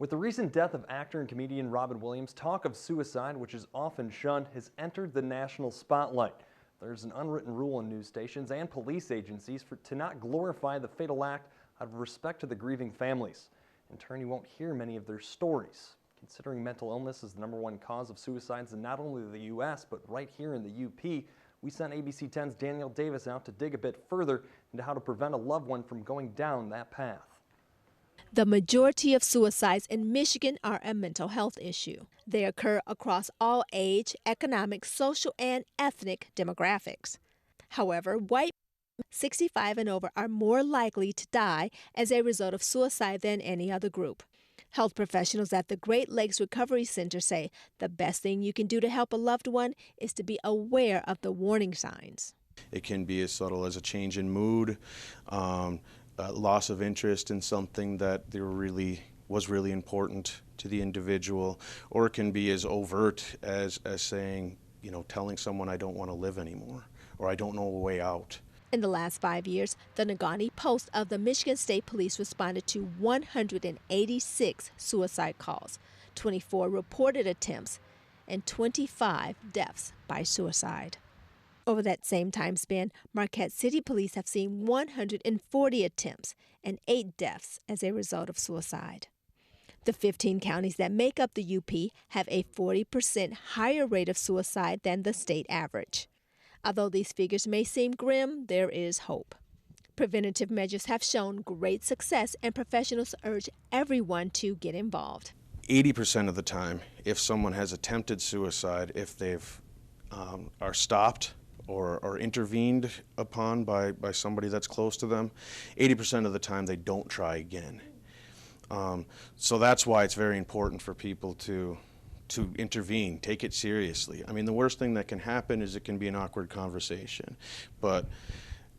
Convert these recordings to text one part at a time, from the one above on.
With the recent death of actor and comedian Robin Williams, talk of suicide, which is often shunned, has entered the national spotlight. There's an unwritten rule in news stations and police agencies to not glorify the fatal act out of respect to the grieving families. In turn, you won't hear many of their stories. Considering mental illness is the #1 cause of suicides in not only the U.S., but right here in the UP, we sent ABC 10's Danielle Davis out to dig a bit further into how to prevent a loved one from going down that path. The majority of suicides in Michigan are a mental health issue. They occur across all age, economic, social, and ethnic demographics. However, white 65 and over are more likely to die as a result of suicide than any other group. Health professionals at the Great Lakes Recovery Center say the best thing you can do to help a loved one is to be aware of the warning signs. It can be as subtle as a change in mood, loss of interest in something that was really important to the individual, or it can be as overt as saying, telling someone I don't want to live anymore, or I don't know a way out. In the last 5 years, the Negaunee Post of the Michigan State Police responded to 186 suicide calls, 24 reported attempts, and 25 deaths by suicide. Over that same time span, Marquette City Police have seen 140 attempts and 8 deaths as a result of suicide. The 15 counties that make up the UP have a 40% higher rate of suicide than the state average. Although these figures may seem grim, there is hope. Preventative measures have shown great success, and professionals urge everyone to get involved. 80% of the time, if someone has attempted suicide, if they've are stopped or intervened upon by somebody that's close to them, 80% of the time they don't try again. So that's why it's very important for people to intervene, take it seriously. I mean, the worst thing that can happen is it can be an awkward conversation. But,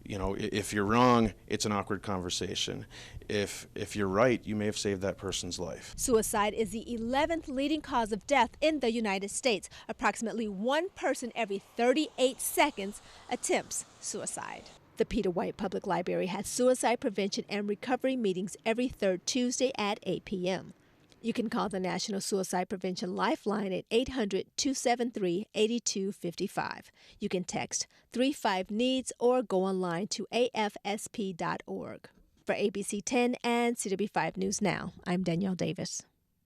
if you're wrong, it's an awkward conversation. If you're right, you may have saved that person's life. Suicide is the 11th leading cause of death in the United States. Approximately 1 person every 38 seconds attempts suicide. The Peter White Public Library has suicide prevention and recovery meetings every third Tuesday at 8 p.m. You can call the National Suicide Prevention Lifeline at 800-273-8255. You can text 35NEEDS or go online to afsp.org. For ABC 10 and CW5 News Now, I'm Danielle Davis.